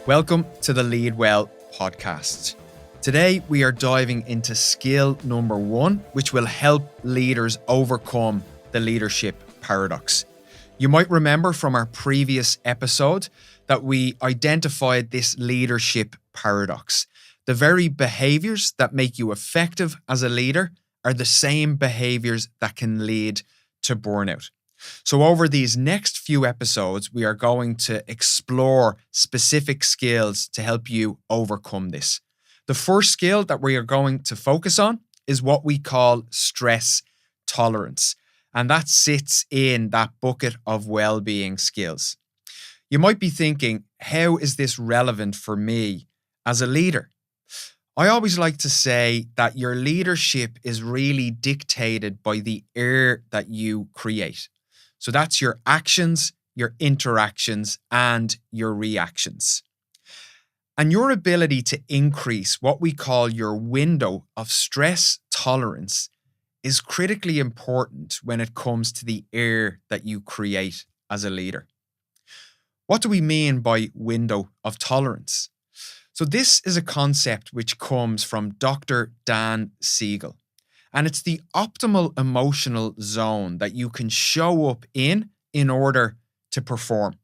Welcome to the Lead Well podcast. Today, we are diving into skill number 1, which will help leaders overcome the leadership paradox. You might remember from our previous episode that we identified this leadership paradox. The very behaviors that make you effective as a leader are the same behaviors that can lead to burnout. So over these next few episodes, we are going to explore specific skills to help you overcome this. The first skill that we are going to focus on is what we call stress tolerance. And that sits in that bucket of well-being skills. You might be thinking, how is this relevant for me as a leader? I always like to say that your leadership is really dictated by the air that you create. So that's your actions, your interactions, and your reactions. And your ability to increase what we call your window of stress tolerance is critically important when it comes to the air that you create as a leader. What do we mean by window of tolerance? So this is a concept which comes from Dr. Dan Siegel. And it's the optimal emotional zone that you can show up in order to perform.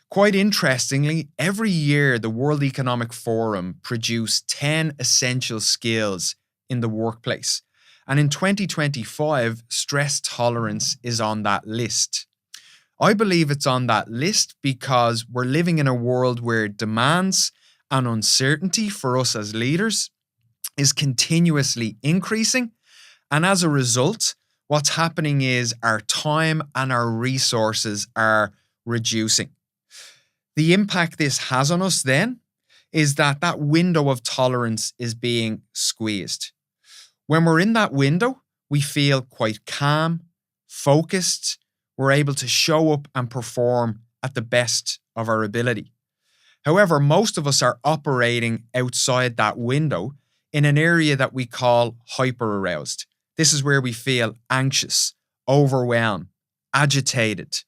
Quite interestingly, every year the World Economic Forum produced 10 essential skills in the workplace. And in 2025, stress tolerance is on that list. I believe it's on that list because we're living in a world where demands and uncertainty for us as leaders is continuously increasing. And as a result, what's happening is our time and our resources are reducing. The impact this has on us then is that window of tolerance is being squeezed. When we're in that window, we feel quite calm, focused. We're able to show up and perform at the best of our ability. However, most of us are operating outside that window in an area that we call hyper-aroused. This is where we feel anxious, overwhelmed, agitated.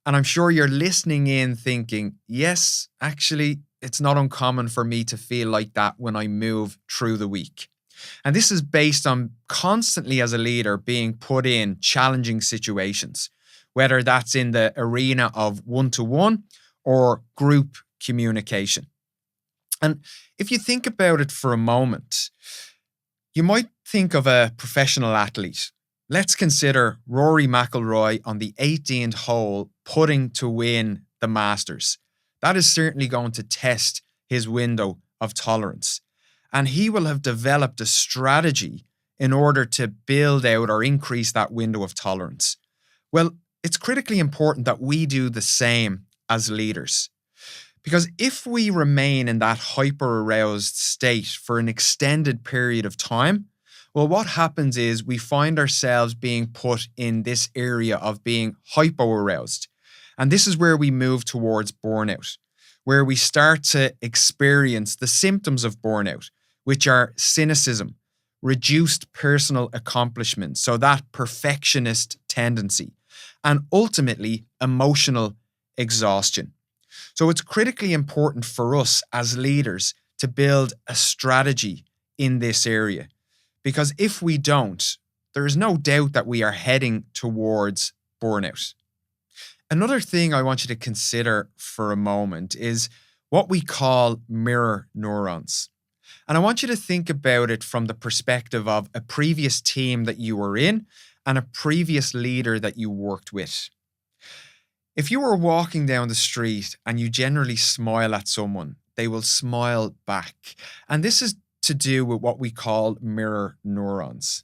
And I'm sure you're listening in thinking, yes, actually, it's not uncommon for me to feel like that when I move through the week. And this is based on constantly as a leader being put in challenging situations, whether that's in the arena of one-to-one or group communication. And if you think about it for a moment, you might think of a professional athlete. Let's consider Rory McIlroy on the 18th hole putting to win the Masters. That is certainly going to test his window of tolerance. And he will have developed a strategy in order to build out or increase that window of tolerance. Well, it's critically important that we do the same as leaders. Because if we remain in that hyper-aroused state for an extended period of time, well, what happens is we find ourselves being put in this area of being hypo-aroused. And this is where we move towards burnout, where we start to experience the symptoms of burnout, which are cynicism, reduced personal accomplishment, so that perfectionist tendency, and ultimately emotional exhaustion. So it's critically important for us as leaders to build a strategy in this area, because if we don't, there is no doubt that we are heading towards burnout. Another thing I want you to consider for a moment is what we call mirror neurons. And I want you to think about it from the perspective of a previous team that you were in and a previous leader that you worked with. If you were walking down the street and you generally smile at someone, they will smile back. And this is to do with what we call mirror neurons.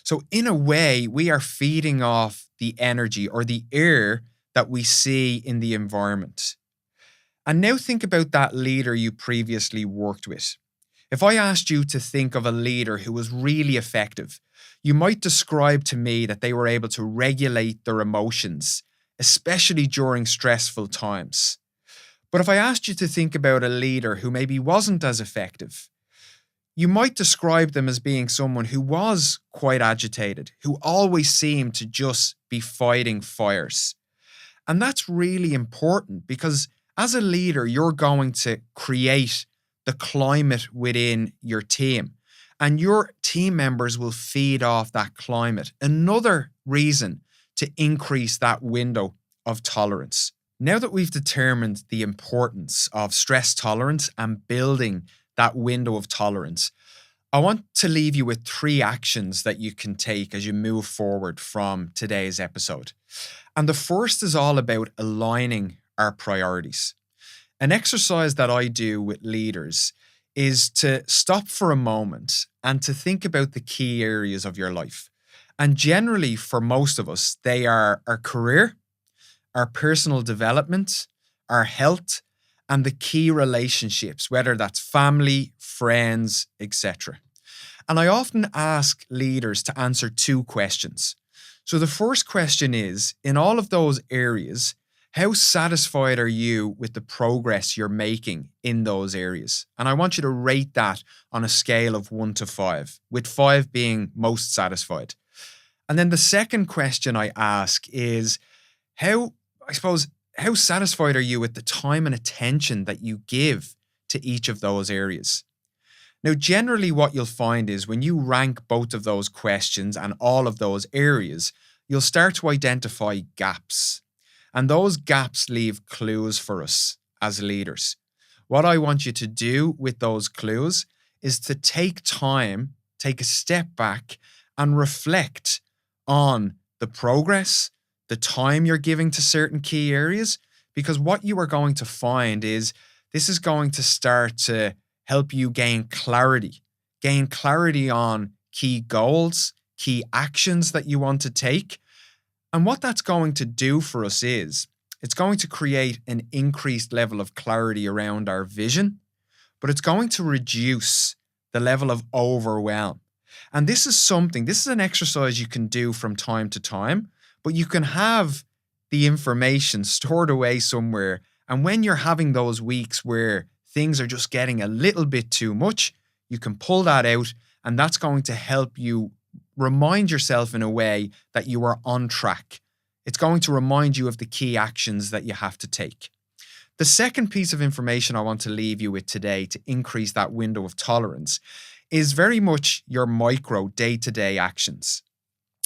So in a way, we are feeding off the energy or the air that we see in the environment. And now think about that leader you previously worked with. If I asked you to think of a leader who was really effective, you might describe to me that they were able to regulate their emotions, especially during stressful times. But if I asked you to think about a leader who maybe wasn't as effective, you might describe them as being someone who was quite agitated, who always seemed to just be fighting fires. And that's really important because As a leader, you're going to create the climate within your team, and your team members will feed off that climate. Another reason to increase that window of tolerance. Now that we've determined the importance of stress tolerance and building that window of tolerance, I want to leave you with 3 actions that you can take as you move forward from today's episode. And the first is all about aligning our priorities. An exercise that I do with leaders is to stop for a moment and to think about the key areas of your life. And generally, for most of us, they are our career, our personal development, our health, and the key relationships, whether that's family, friends, etc. And I often ask leaders to answer 2 questions. So the first question is, in all of those areas, how satisfied are you with the progress you're making in those areas? And I want you to rate that on a scale of 1 to 5, with 5 being most satisfied. And then the second question I ask is, how satisfied are you with the time and attention that you give to each of those areas? Now, generally what you'll find is when you rank both of those questions and all of those areas, you'll start to identify gaps. And those gaps leave clues for us as leaders. What I want you to do with those clues is to take time, take a step back and reflect on the progress, the time you're giving to certain key areas, because what you are going to find is this is going to start to help you gain clarity on key goals, key actions that you want to take. And what that's going to do for us is it's going to create an increased level of clarity around our vision, but it's going to reduce the level of overwhelm. And this is an exercise you can do from time to time, but you can have the information stored away somewhere. And when you're having those weeks where things are just getting a little bit too much, you can pull that out, and that's going to help you remind yourself in a way that you are on track. It's going to remind you of the key actions that you have to take. The second piece of information I want to leave you with today to increase that window of tolerance is very much your micro day-to-day actions.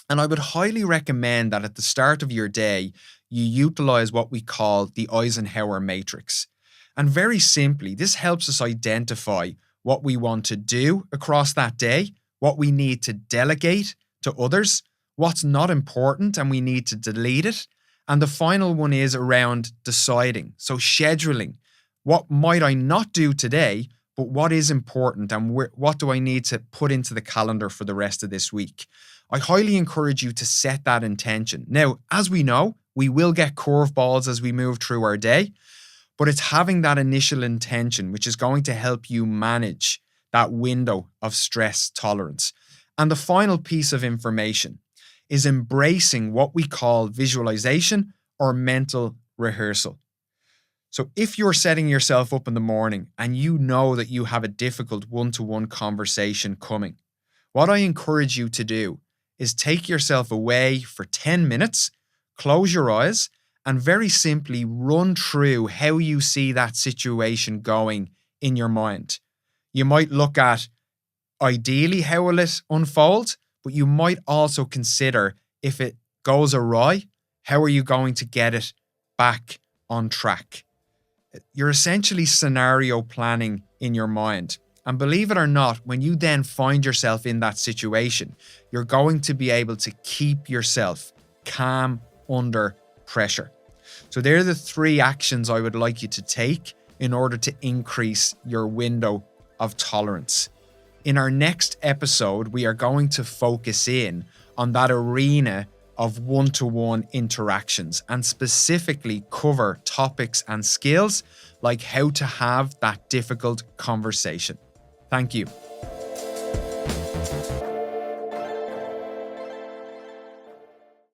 And I would highly recommend that at the start of your day, you utilize what we call the Eisenhower matrix. And very simply, this helps us identify what we want to do across that day, what we need to delegate to others, what's not important and we need to delete it. And the final one is around deciding. So scheduling. What might I not do today, but what is important and what do I need to put into the calendar for the rest of this week? I highly encourage you to set that intention. Now, as we know, we will get curveballs as we move through our day, but it's having that initial intention which is going to help you manage that window of stress tolerance. And the final piece of information is embracing what we call visualization or mental rehearsal. So if you're setting yourself up in the morning and you know that you have a difficult one-to-one conversation coming, what I encourage you to do is take yourself away for 10 minutes, close your eyes, and very simply run through how you see that situation going in your mind. You might look at ideally how will it unfold, but you might also consider if it goes awry, how are you going to get it back on track? You're essentially scenario planning in your mind. And believe it or not, when you then find yourself in that situation, you're going to be able to keep yourself calm under pressure. So there are the 3 actions I would like you to take in order to increase your window of tolerance. In our next episode, we are going to focus in on that arena of one-to-one interactions and specifically cover topics and skills like how to have that difficult conversation. Thank you.